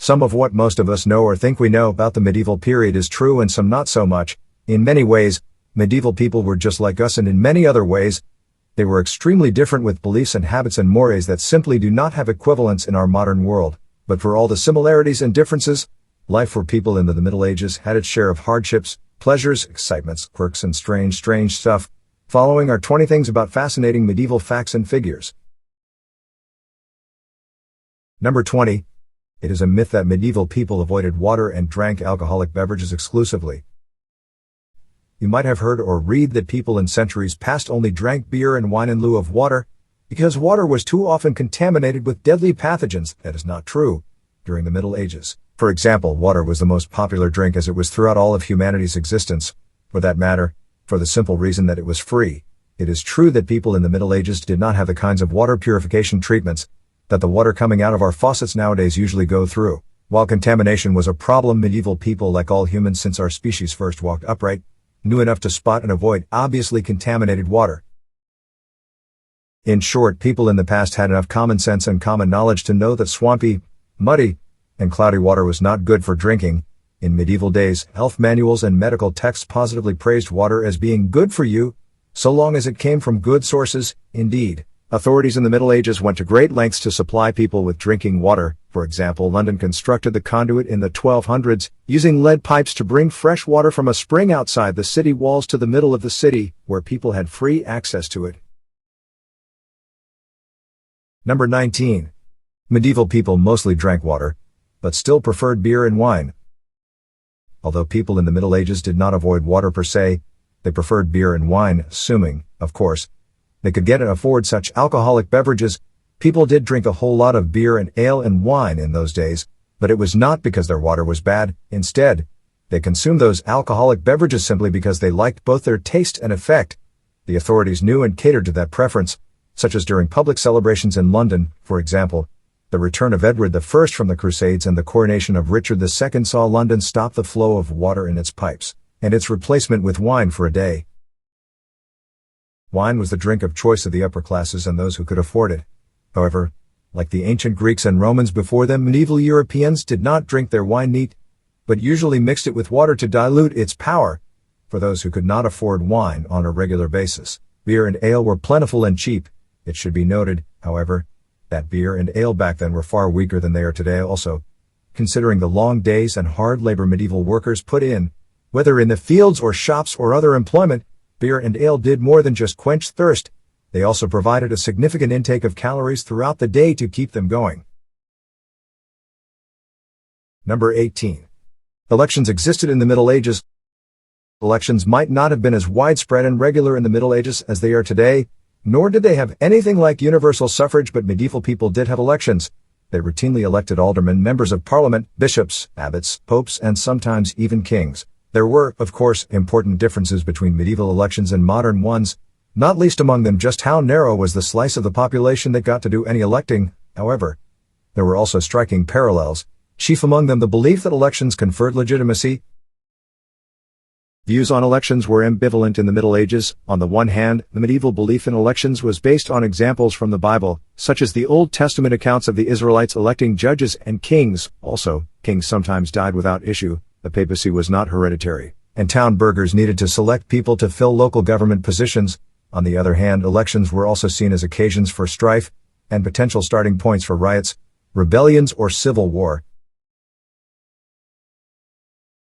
Some of what most of us know or think we know about the medieval period is true and some not so much. In many ways, medieval people were just like us, and in many other ways, they were extremely different with beliefs and habits and mores that simply do not have equivalents in our modern world. But for all the similarities and differences, life for people in the Middle Ages had its share of hardships, pleasures, excitements, quirks, and strange stuff. Following are 20 things about fascinating medieval facts and figures. Number 20. It is a myth that medieval people avoided water and drank alcoholic beverages exclusively. You might have heard or read that people in centuries past only drank beer and wine in lieu of water, because water was too often contaminated with deadly pathogens. That is not true. During the Middle Ages, for example, water was the most popular drink as it was throughout all of humanity's existence. For that matter, for the simple reason that it was free. It is true that people in the Middle Ages did not have the kinds of water purification treatments that the water coming out of our faucets nowadays usually go through. While contamination was a problem, medieval people, like all humans since our species first walked upright, knew enough to spot and avoid obviously contaminated water. In short, people in the past had enough common sense and common knowledge to know that swampy, muddy, and cloudy water was not good for drinking. In medieval days, health manuals and medical texts positively praised water as being good for you, so long as it came from good sources. Indeed, authorities in the Middle Ages went to great lengths to supply people with drinking water. For example, London constructed the conduit in the 1200s, using lead pipes to bring fresh water from a spring outside the city walls to the middle of the city, where people had free access to it. Number 19. Medieval people mostly drank water, but still preferred beer and wine. Although people in the Middle Ages did not avoid water per se, they preferred beer and wine, assuming, of course, they could get and afford such alcoholic beverages. People did drink a whole lot of beer and ale and wine in those days, but it was not because their water was bad. Instead, they consumed those alcoholic beverages simply because they liked both their taste and effect. The authorities knew and catered to that preference, such as during public celebrations in London. For example, the return of Edward I from the Crusades and the coronation of Richard II saw London stop the flow of water in its pipes, and its replacement with wine for a day. Wine was the drink of choice of the upper classes and those who could afford it. However, like the ancient Greeks and Romans before them, medieval Europeans did not drink their wine neat, but usually mixed it with water to dilute its power. For those who could not afford wine on a regular basis, beer and ale were plentiful and cheap. It should be noted, however, that beer and ale back then were far weaker than they are today also, considering the long days and hard labor medieval workers put in, whether in the fields or shops or other employment. Beer and ale did more than just quench thirst. They also provided a significant intake of calories throughout the day to keep them going. Number 18. Elections existed in the Middle Ages. Elections might not have been as widespread and regular in the Middle Ages as they are today, nor did they have anything like universal suffrage, but medieval people did have elections. They routinely elected aldermen, members of parliament, bishops, abbots, popes, and sometimes even kings. There were, of course, important differences between medieval elections and modern ones, not least among them just how narrow was the slice of the population that got to do any electing. However, there were also striking parallels, chief among them the belief that elections conferred legitimacy. Views on elections were ambivalent in the Middle Ages. On the one hand, the medieval belief in elections was based on examples from the Bible, such as the Old Testament accounts of the Israelites electing judges and kings. Also, kings sometimes died without issue. The papacy was not hereditary, and town burghers needed to select people to fill local government positions. On the other hand, elections were also seen as occasions for strife and potential starting points for riots, rebellions, or civil war.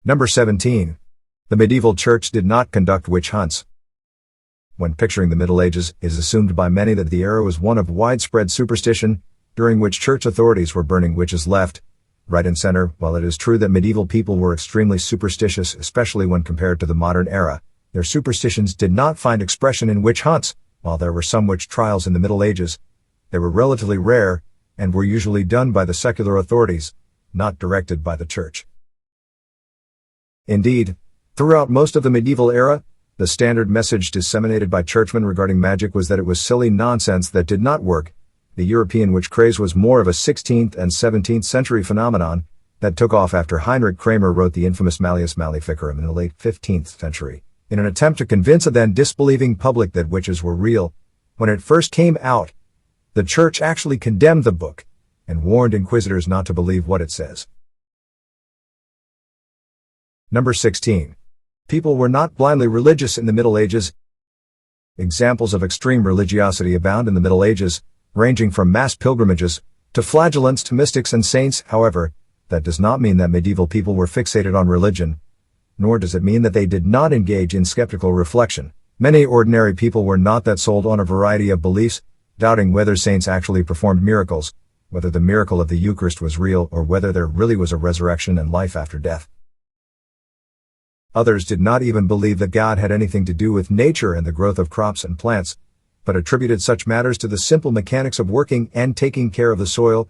Number 17. The medieval church did not conduct witch hunts. When picturing the Middle Ages, it is assumed by many that the era was one of widespread superstition, during which church authorities were burning witches left, right and center. While it is true that medieval people were extremely superstitious, especially when compared to the modern era, their superstitions did not find expression in witch hunts. While there were some witch trials in the Middle Ages, they were relatively rare, and were usually done by the secular authorities, not directed by the church. Indeed, throughout most of the medieval era, the standard message disseminated by churchmen regarding magic was that it was silly nonsense that did not work. The European witch craze was more of a 16th and 17th century phenomenon that took off after Heinrich Kramer wrote the infamous Malleus Maleficarum in the late 15th century, in an attempt to convince a then disbelieving public that witches were real. When it first came out, the church actually condemned the book and warned inquisitors not to believe what it says. Number 16. People were not blindly religious in the Middle Ages. Examples of extreme religiosity abound in the Middle Ages, ranging from mass pilgrimages to flagellants to mystics and saints. However, that does not mean that medieval people were fixated on religion, nor does it mean that they did not engage in skeptical reflection. Many ordinary people were not that sold on a variety of beliefs, doubting whether saints actually performed miracles, whether the miracle of the Eucharist was real, or whether there really was a resurrection and life after death. Others did not even believe that God had anything to do with nature and the growth of crops and plants, but attributed such matters to the simple mechanics of working and taking care of the soil.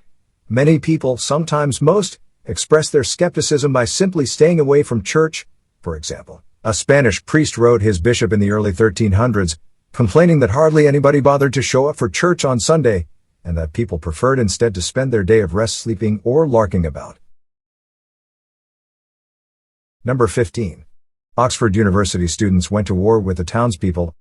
Many people, sometimes most, express their skepticism by simply staying away from church. For example, a Spanish priest wrote his bishop in the early 1300s, complaining that hardly anybody bothered to show up for church on Sunday, and that people preferred instead to spend their day of rest sleeping or larking about. Number 15. Oxford University students went to war with the townspeople.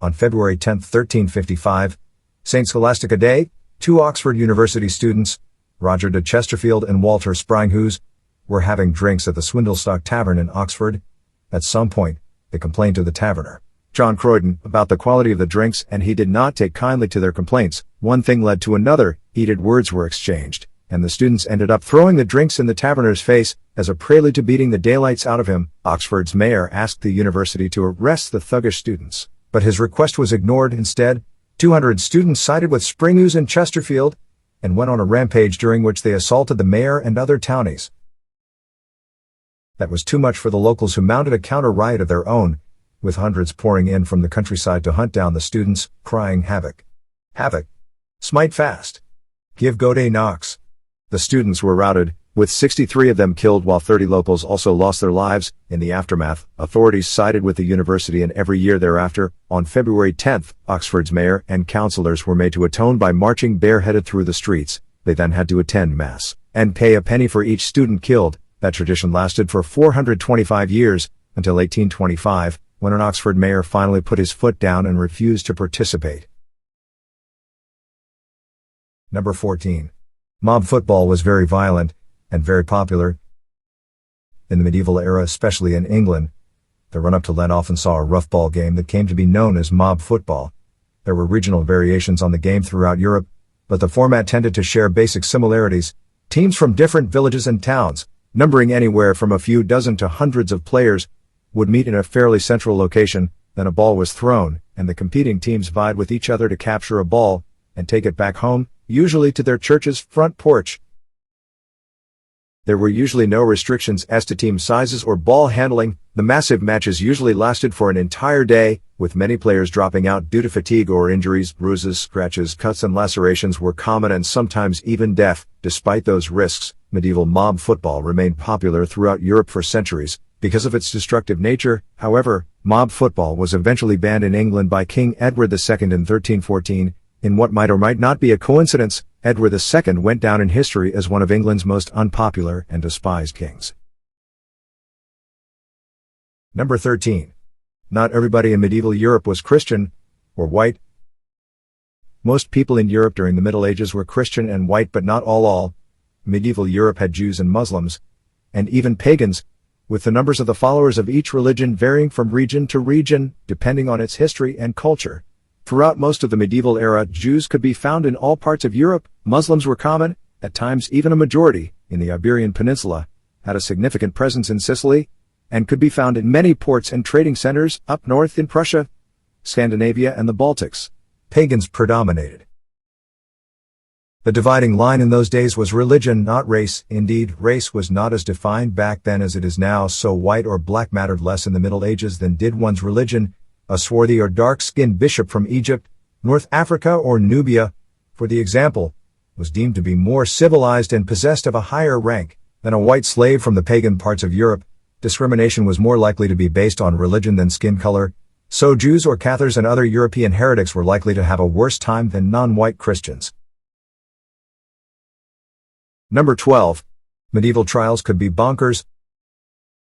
On February 10, 1355, St. Scholastica Day, two Oxford University students, Roger de Chesterfield and Walter Springhus, were having drinks at the Swindlestock Tavern in Oxford. At some point, they complained to the taverner, John Croydon, about the quality of the drinks, and he did not take kindly to their complaints. One thing led to another, heated words were exchanged, and the students ended up throwing the drinks in the taverner's face as a prelude to beating the daylights out of him. Oxford's mayor asked the university to arrest the thuggish students, but his request was ignored. Instead, 200 students sided with Springhus and Chesterfield and went on a rampage during which they assaulted the mayor and other townies. That was too much for the locals, who mounted a counter-riot of their own, with hundreds pouring in from the countryside to hunt down the students, crying, "Havoc! Havoc! Smite fast! Give Gode Knox!" The students were routed, with 63 of them killed, while 30 locals also lost their lives. In the aftermath, authorities sided with the university, and every year thereafter, on February 10th, Oxford's mayor and councillors were made to atone by marching bareheaded through the streets. They then had to attend Mass and pay a penny for each student killed. That tradition lasted for 425 years, until 1825, when an Oxford mayor finally put his foot down and refused to participate. Number 14. Mob football was very violent and very popular. In the medieval era, especially in England, the run-up to Lent often saw a rough ball game that came to be known as mob football. There were regional variations on the game throughout Europe, but the format tended to share basic similarities. Teams from different villages and towns, numbering anywhere from a few dozen to hundreds of players, would meet in a fairly central location. Then a ball was thrown, and the competing teams vied with each other to capture a ball and take it back home, usually to their church's front porch. There were usually no restrictions as to team sizes or ball handling. The massive matches usually lasted for an entire day, with many players dropping out due to fatigue or injuries. Bruises, scratches, cuts and lacerations were common, and sometimes even death. Despite those risks, medieval mob football remained popular throughout Europe for centuries because of its destructive nature. However, mob football was eventually banned in England by King Edward II in 1314. In what might or might not be a coincidence, Edward II went down in history as one of England's most unpopular and despised kings. Number 13. Not everybody in medieval Europe was Christian or white. Most people in Europe during the Middle Ages were Christian and white, but not all. Medieval Europe had Jews and Muslims, and even pagans, with the numbers of the followers of each religion varying from region to region, depending on its history and culture. Throughout most of the medieval era, Jews could be found in all parts of Europe. Muslims were common, at times even a majority, in the Iberian Peninsula, had a significant presence in Sicily, and could be found in many ports and trading centers up north in Prussia, Scandinavia and the Baltics. Pagans predominated. The dividing line in those days was religion, not race. Indeed, race was not as defined back then as it is now, so white or black mattered less in the Middle Ages than did one's religion. A swarthy or dark-skinned bishop from Egypt, North Africa or Nubia, for the example, was deemed to be more civilized and possessed of a higher rank than a white slave from the pagan parts of Europe. Discrimination was more likely to be based on religion than skin color, so Jews or Cathars and other European heretics were likely to have a worse time than non-white Christians. Number 12. Medieval trials could be bonkers.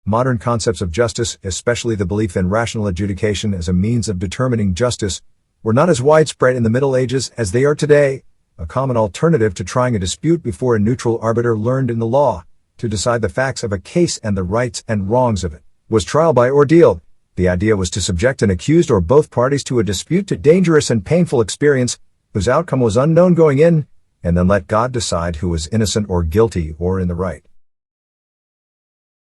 Modern concepts of justice, especially the belief in rational adjudication as a means of determining justice, were not as widespread in the Middle Ages as they are today. A common alternative to trying a dispute before a neutral arbiter learned in the law to decide the facts of a case and the rights and wrongs of it, was trial by ordeal. The idea was to subject an accused or both parties to a dispute to dangerous and painful experience, whose outcome was unknown going in, and then let God decide who was innocent or guilty or in the right.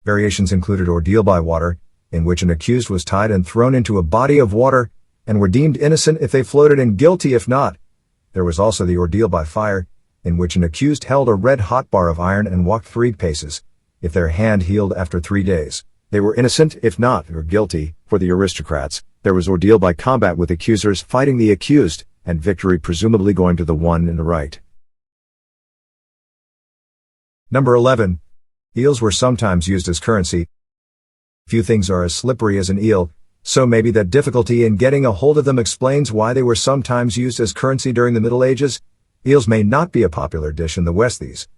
Variations included ordeal by water, in which an accused was tied and thrown into a body of water, and were deemed innocent if they floated and guilty if not. There was also the ordeal by fire, in which an accused held a red-hot bar of iron and walked 3 paces. If their hand healed after 3 days, they were innocent if not, or guilty. For the aristocrats, there was ordeal by combat with accusers fighting the accused, and victory presumably going to the one in the right. Number 11. Eels were sometimes used as currency. Few things are as slippery as an eel, so maybe that difficulty in getting a hold of them explains why they were sometimes used as currency during the Middle Ages. Eels may not be a popular dish in the Westies,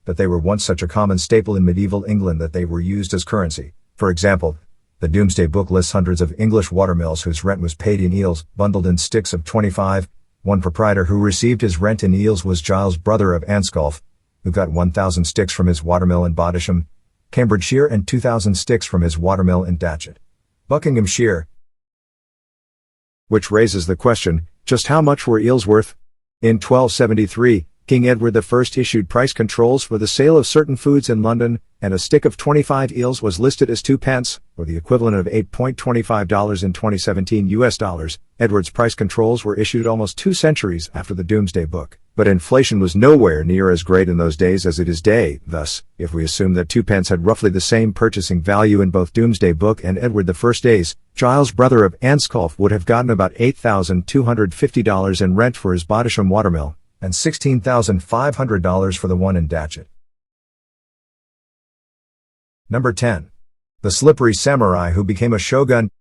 but they were once such a common staple in medieval England that they were used as currency. For example, the Domesday Book lists hundreds of English watermills whose rent was paid in eels, bundled in sticks of 25. One proprietor who received his rent in eels was Giles, brother of Ansculf, who got 1,000 sticks from his watermill in Boddisham, Cambridgeshire, and 2,000 sticks from his watermill in Datchet, Buckinghamshire. Which raises the question, just how much were eels worth? In 1273, King Edward I issued price controls for the sale of certain foods in London, and a stick of 25 eels was listed as 2 pence, or the equivalent of $8.25 in 2017 US dollars. Edward's price controls were issued almost 2 centuries after the Domesday Book, but inflation was nowhere near as great in those days as it is today. Thus, if we assume that 2 pence had roughly the same purchasing value in both Domesday Book and Edward I days, Giles, brother of Ansculf, would have gotten about $8,250 in rent for his Boddisham watermill, and $16,500 for the one in Datchet. Number 10. The slippery samurai who became a shogun.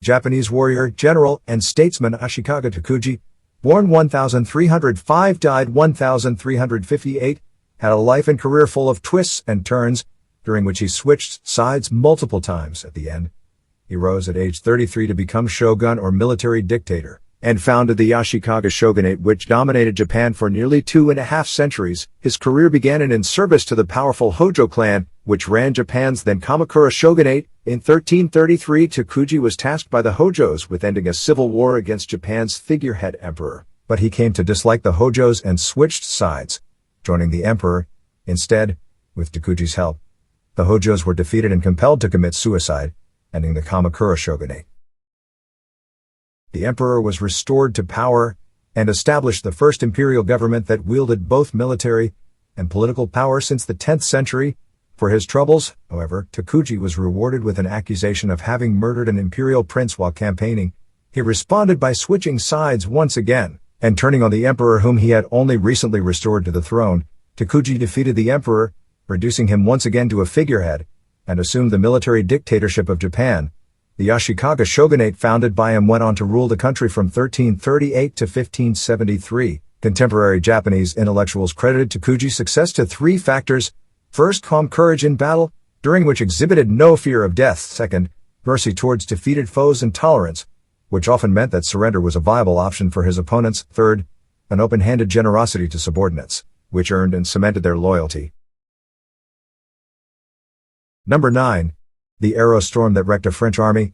Japanese warrior, general, and statesman Ashikaga Tokuji, born 1305, died 1358, had a life and career full of twists and turns, during which he switched sides multiple times. At the end, he rose at age 33 to become shogun or military dictator, and founded the Ashikaga shogunate, which dominated Japan for nearly 2.5 centuries. His career began in service to the powerful Hojo clan, which ran Japan's then Kamakura shogunate. In 1333, Tokuji was tasked by the Hojos with ending a civil war against Japan's figurehead emperor, but he came to dislike the Hojos and switched sides, joining the emperor. Instead, with Tokuji's help, the Hojos were defeated and compelled to commit suicide, ending the Kamakura shogunate. The emperor was restored to power and established the first imperial government that wielded both military and political power since the 10th century. For his troubles, however, Tokuji was rewarded with an accusation of having murdered an imperial prince while campaigning. He responded by switching sides once again, and turning on the emperor whom he had only recently restored to the throne. Tokuji defeated the emperor, reducing him once again to a figurehead, and assumed the military dictatorship of Japan. The Ashikaga shogunate founded by him went on to rule the country from 1338 to 1573. Contemporary Japanese intellectuals credited Tokuji's success to 3 factors. First, calm courage in battle, during which exhibited no fear of death. Second, mercy towards defeated foes and tolerance, which often meant that surrender was a viable option for his opponents. Third, an open-handed generosity to subordinates, which earned and cemented their loyalty. Number 9. The Aerostorm that wrecked a French army.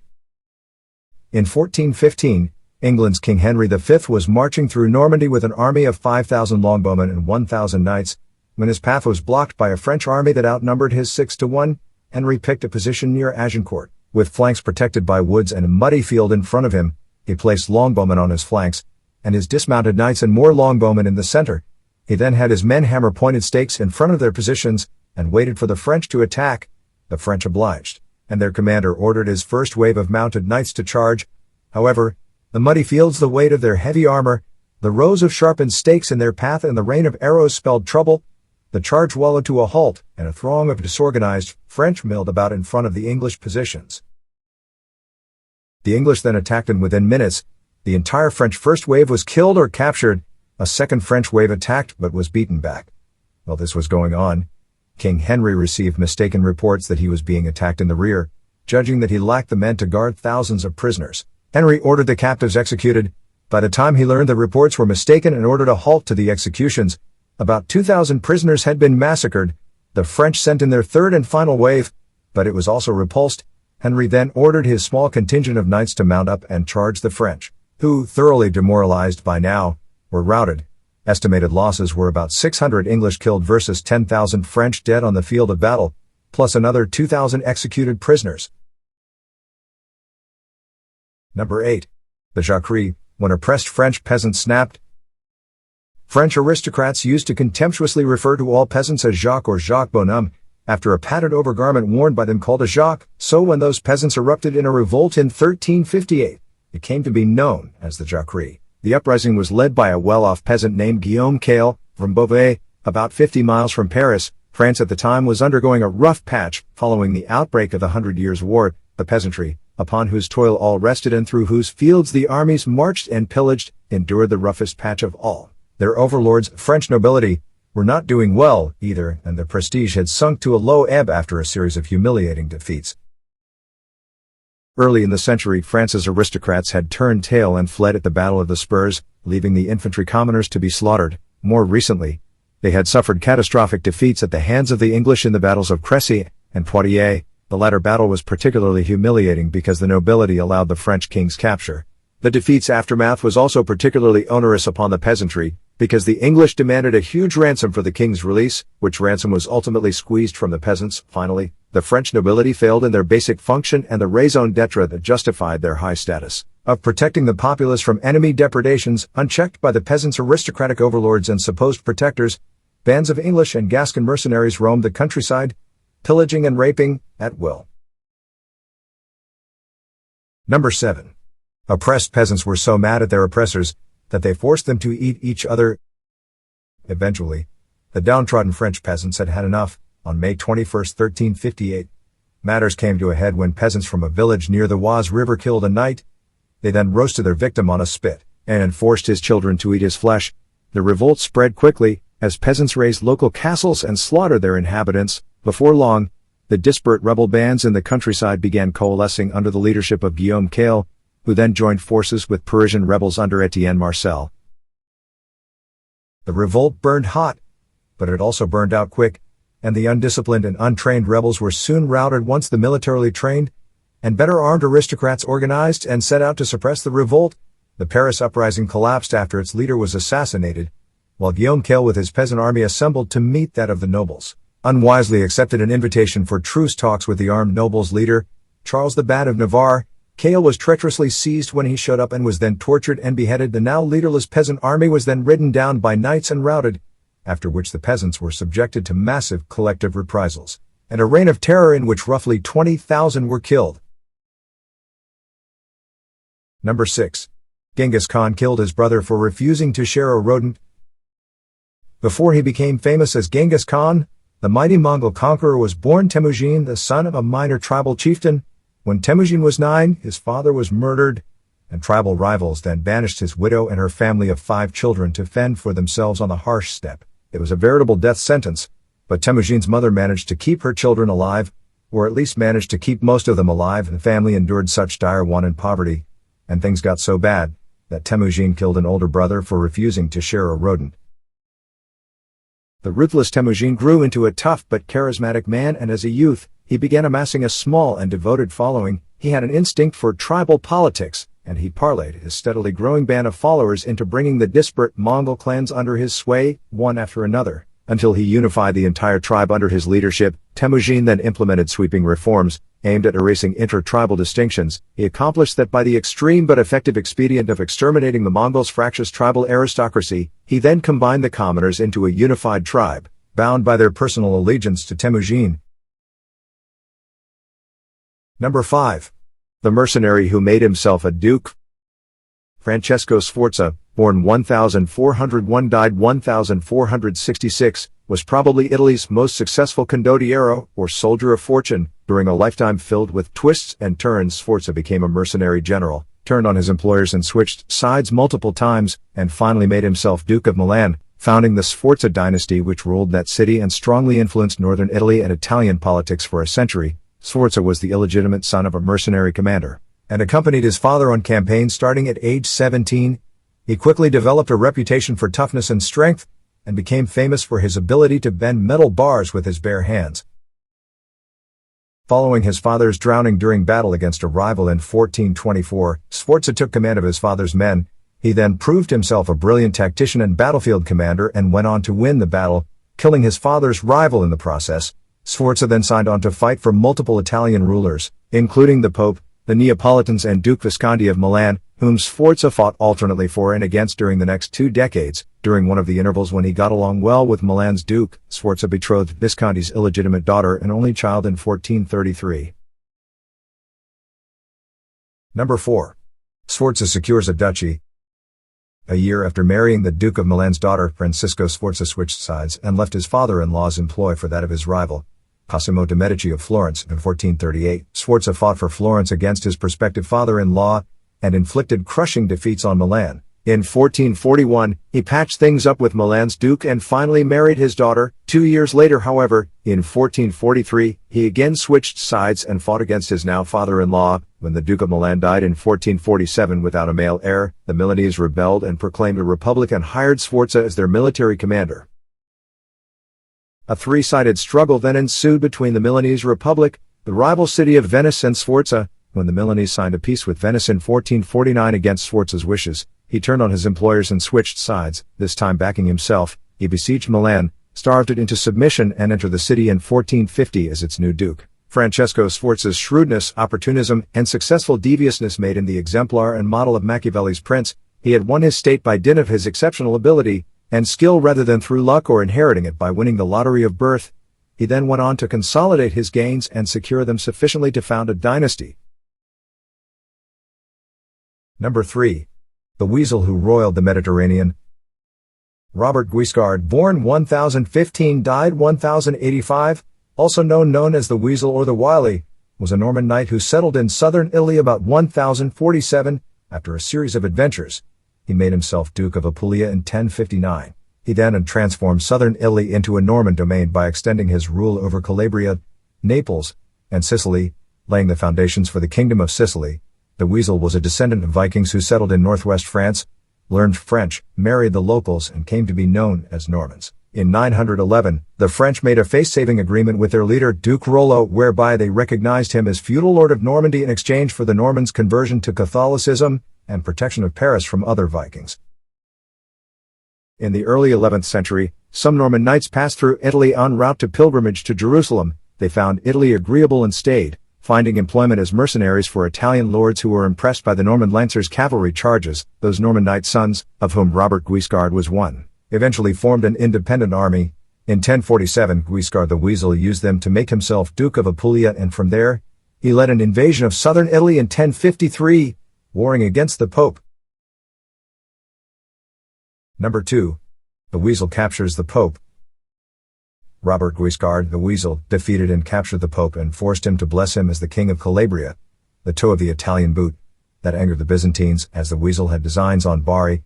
In 1415, England's King Henry V was marching through Normandy with an army of 5,000 longbowmen and 1,000 knights. When his path was blocked by a French army that outnumbered his 6-1, Henry picked a position near Agincourt. With flanks protected by woods and a muddy field in front of him, he placed longbowmen on his flanks, and his dismounted knights and more longbowmen in the center. He then had his men hammer pointed stakes in front of their positions, and waited for the French to attack. The French obliged, and their commander ordered his first wave of mounted knights to charge. However, the muddy fields, the weight of their heavy armor, the rows of sharpened stakes in their path, and the rain of arrows spelled trouble. The charge wallowed to a halt, and a throng of disorganized French milled about in front of the English positions. The English then attacked, and within minutes, the entire French first wave was killed or captured. A second French wave attacked but was beaten back. While this was going on, King Henry received mistaken reports that he was being attacked in the rear. Judging that he lacked the men to guard thousands of prisoners, Henry ordered the captives executed. By the time he learned the reports were mistaken and ordered a halt to the executions, about 2,000 prisoners had been massacred. The French sent in their third and final wave, but it was also repulsed. Henry then ordered his small contingent of knights to mount up and charge the French, who, thoroughly demoralized by now, were routed. Estimated losses were about 600 English killed versus 10,000 French dead on the field of battle, plus another 2,000 executed prisoners. Number 8. The Jokri, when oppressed French peasants snapped. French aristocrats used to contemptuously refer to all peasants as Jacques or Jacques Bonhomme, after a padded overgarment worn by them called a Jacques. So when those peasants erupted in a revolt in 1358, it came to be known as the Jokri. The uprising was led by a well-off peasant named Guillaume Caille, from Beauvais, about 50 miles from Paris. France at the time was undergoing a rough patch following the outbreak of the 100 Years' War. The peasantry, upon whose toil all rested and through whose fields the armies marched and pillaged, endured the roughest patch of all. Their overlords, French nobility, were not doing well either, and their prestige had sunk to a low ebb after a series of humiliating defeats. Early in the century, France's aristocrats had turned tail and fled at the Battle of the Spurs, leaving the infantry commoners to be slaughtered. More recently, they had suffered catastrophic defeats at the hands of the English in the battles of Crécy and Poitiers. The latter battle was particularly humiliating because the nobility allowed the French king's capture. The defeat's aftermath was also particularly onerous upon the peasantry, because the English demanded a huge ransom for the king's release, which ransom was ultimately squeezed from the peasants. Finally, the French nobility failed in their basic function and the raison d'etre that justified their high status of protecting the populace from enemy depredations, unchecked by the peasants' aristocratic overlords and supposed protectors. Bands of English and Gascon mercenaries roamed the countryside, pillaging and raping at will. Number 7. Oppressed peasants were so mad at their oppressors that they forced them to eat each other. Eventually, the downtrodden French peasants had had enough. On May 21, 1358, matters came to a head when peasants from a village near the Oise River killed a knight. They then roasted their victim on a spit and forced his children to eat his flesh. The revolt spread quickly as peasants razed local castles and slaughtered their inhabitants. Before long, the disparate rebel bands in the countryside began coalescing under the leadership of Guillaume Caille, who then joined forces with Parisian rebels under Etienne Marcel. The revolt burned hot, but it also burned out quick, and the undisciplined and untrained rebels were soon routed once the militarily trained and better armed aristocrats organized and set out to suppress the revolt. The Paris uprising collapsed after its leader was assassinated, while Guillaume Caille with his peasant army assembled to meet that of the nobles, unwisely accepted an invitation for truce talks with the armed nobles' leader, Charles the Bad of Navarre. Caille was treacherously seized when he showed up and was then tortured and beheaded. The now leaderless peasant army was then ridden down by knights and routed, after which the peasants were subjected to massive collective reprisals, and a reign of terror in which roughly 20,000 were killed. Number 6. Genghis Khan killed his brother for refusing to share a rodent. Before he became famous as Genghis Khan, the mighty Mongol conqueror was born Temujin, the son of a minor tribal chieftain. When Temujin was 9, his father was murdered, and tribal rivals then banished his widow and her family of 5 children to fend for themselves on the harsh steppe. It was a veritable death sentence, but Temujin's mother managed to keep her children alive, or at least managed to keep most of them alive. The family endured such dire want and poverty, and things got so bad, that Temujin killed an older brother for refusing to share a rodent. The ruthless Temujin grew into a tough but charismatic man, and as a youth, he began amassing a small and devoted following. He had an instinct for tribal politics, and he parlayed his steadily growing band of followers into bringing the disparate Mongol clans under his sway, one after another, until he unified the entire tribe under his leadership. Temujin then implemented sweeping reforms, aimed at erasing inter-tribal distinctions. He accomplished that by the extreme but effective expedient of exterminating the Mongols' fractious tribal aristocracy. He then combined the commoners into a unified tribe, bound by their personal allegiance to Temujin. Number 5. The mercenary who made himself a duke. Francesco Sforza, born 1401 died 1466, was probably Italy's most successful condottiero, or soldier of fortune. During a lifetime filled with twists and turns, Sforza became a mercenary general, turned on his employers and switched sides multiple times, and finally made himself Duke of Milan, founding the Sforza dynasty which ruled that city and strongly influenced northern Italy and Italian politics for a century. Sforza was the illegitimate son of a mercenary commander, and accompanied his father on campaigns starting at age 17. He quickly developed a reputation for toughness and strength, and became famous for his ability to bend metal bars with his bare hands. Following his father's drowning during battle against a rival in 1424, Schwartz took command of his father's men. He then proved himself a brilliant tactician and battlefield commander and went on to win the battle, killing his father's rival in the process. Schwartz then signed on to fight for multiple Italian rulers, including the Pope, the Neapolitans and Duke Visconti of Milan, whom Schwartz fought alternately for and against during the next 2 decades. During one of the intervals when he got along well with Milan's Duke, Schwartz betrothed Visconti's illegitimate daughter and only child in 1433. Number 4. Schwartz secures a duchy. A year after marrying the Duke of Milan's daughter, Francisco Schwartz switched sides and left his father-in-law's employ for that of his rival, Cosimo de' Medici of Florence. In 1438, Schwartz fought for Florence against his prospective father-in-law and inflicted crushing defeats on Milan. In 1441, he patched things up with Milan's Duke and finally married his daughter. 2 years later, however, in 1443, he again switched sides and fought against his now father-in-law. When the Duke of Milan died in 1447 without a male heir, the Milanese rebelled and proclaimed a republic and hired Schwartz as their military commander. A 3-sided struggle then ensued between the Milanese Republic, the rival city of Venice and Schwartz. When the Milanese signed a peace with Venice in 1449 against Schwartz's wishes, he turned on his employers and switched sides, this time backing himself. He besieged Milan, starved it into submission and entered the city in 1450 as its new duke. Francesco Schwartz's shrewdness, opportunism, and successful deviousness made him the exemplar and model of Machiavelli's prince. He had won his state by dint of his exceptional ability and skill rather than through luck or inheriting it by winning the lottery of birth. He then went on to consolidate his gains and secure them sufficiently to found a dynasty. Number 3. The Weasel who roiled the Mediterranean. Robert Guiscard, born 1015, died 1085, also known as the Weasel or the Wily, was a Norman knight who settled in southern Italy about 1047. After a series of adventures, he made himself Duke of Apulia in 1059. He then transformed southern Italy into a Norman domain by extending his rule over Calabria, Naples, and Sicily, laying the foundations for the Kingdom of Sicily. The Weasel was a descendant of Vikings who settled in northwest France, learned French, married the locals, and came to be known as Normans. In 911, the French made a face-saving agreement with their leader Duke Rollo, whereby they recognized him as feudal lord of Normandy in exchange for the Normans' conversion to Catholicism and protection of Paris from other Vikings. In the early 11th century, some Norman knights passed through Italy en route to pilgrimage to Jerusalem. They found Italy agreeable and stayed, finding employment as mercenaries for Italian lords who were impressed by the Norman lancers' cavalry charges. Those Norman knight sons, of whom Robert Guiscard was one, eventually formed an independent army. In 1047, Guiscard the Weasel used them to make himself Duke of Apulia, and from there, he led an invasion of southern Italy in 1053, warring against the Pope. Number 2. The Weasel captures the Pope. Robert Guiscard, the Weasel, defeated and captured the Pope and forced him to bless him as the King of Calabria, the toe of the Italian boot. That angered the Byzantines, as the Weasel had designs on Bari,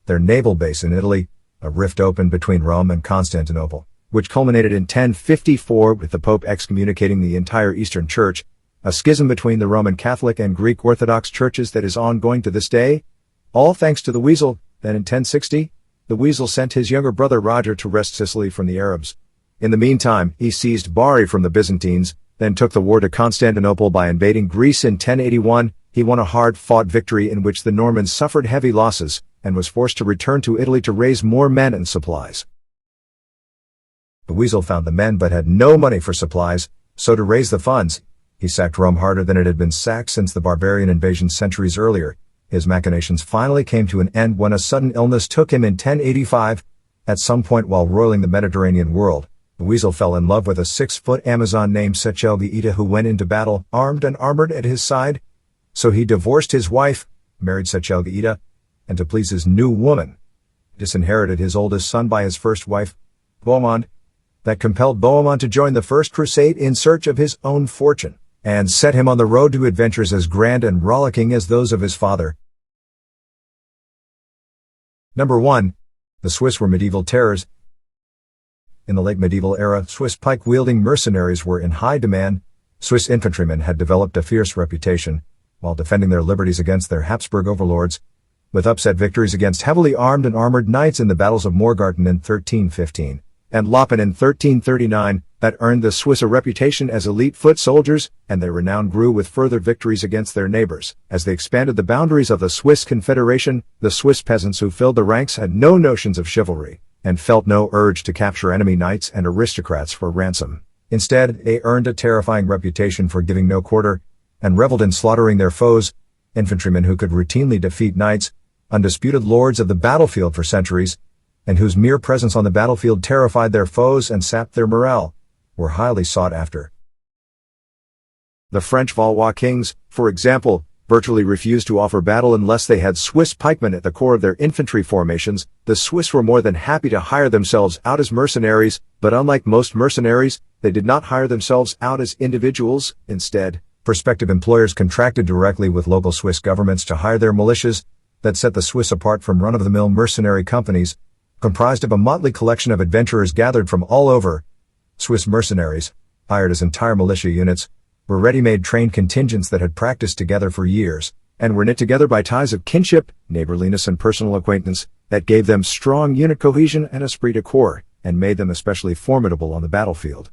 their naval base in Italy. A rift opened between Rome and Constantinople, which culminated in 1054 with the Pope excommunicating the entire Eastern Church, a schism between the Roman Catholic and Greek Orthodox churches that is ongoing to this day, all thanks to the Weasel. Then in 1060, the Weasel sent his younger brother Roger to wrest Sicily from the Arabs. In the meantime, he seized Bari from the Byzantines, then took the war to Constantinople by invading Greece in 1081. He won a hard-fought victory in which the Normans suffered heavy losses, and was forced to return to Italy to raise more men and supplies. The Weasel found the men but had no money for supplies, so to raise the funds, he sacked Rome harder than it had been sacked since the barbarian invasion centuries earlier. His machinations finally came to an end when a sudden illness took him in 1085. At some point while roiling the Mediterranean world, the Weasel fell in love with a 6-foot Amazon named Sechelgita who went into battle armed and armored at his side. So he divorced his wife, married Sechelgita, and to please his new woman, disinherited his oldest son by his first wife, Bohemond. That compelled Bohemond to join the First Crusade in search of his own fortune, and set him on the road to adventures as grand and rollicking as those of his father. Number 1. The Swiss were medieval terrors. In the late medieval era, Swiss pike-wielding mercenaries were in high demand. Swiss infantrymen had developed a fierce reputation, while defending their liberties against their Habsburg overlords. with upset victories against heavily armed and armored knights in the battles of Morgarten in 1315 and Loppen in 1339, that earned the Swiss a reputation as elite foot soldiers, and their renown grew with further victories against their neighbors. As they expanded the boundaries of the Swiss Confederation, the Swiss peasants who filled the ranks had no notions of chivalry, and felt no urge to capture enemy knights and aristocrats for ransom. Instead, they earned a terrifying reputation for giving no quarter, and reveled in slaughtering their foes, infantrymen who could routinely defeat knights, undisputed lords of the battlefield for centuries, and whose mere presence on the battlefield terrified their foes and sapped their morale, were highly sought after. The French Valois kings, for example, virtually refused to offer battle unless they had Swiss pikemen at the core of their infantry formations. The Swiss were more than happy to hire themselves out as mercenaries, but unlike most mercenaries, they did not hire themselves out as individuals. Instead, prospective employers contracted directly with local Swiss governments to hire their militias, that set the Swiss apart from run-of-the-mill mercenary companies, comprised of a motley collection of adventurers gathered from all over. Swiss mercenaries, hired as entire militia units, were ready-made trained contingents that had practiced together for years, and were knit together by ties of kinship, neighborliness and personal acquaintance, that gave them strong unit cohesion and esprit de corps, and made them especially formidable on the battlefield.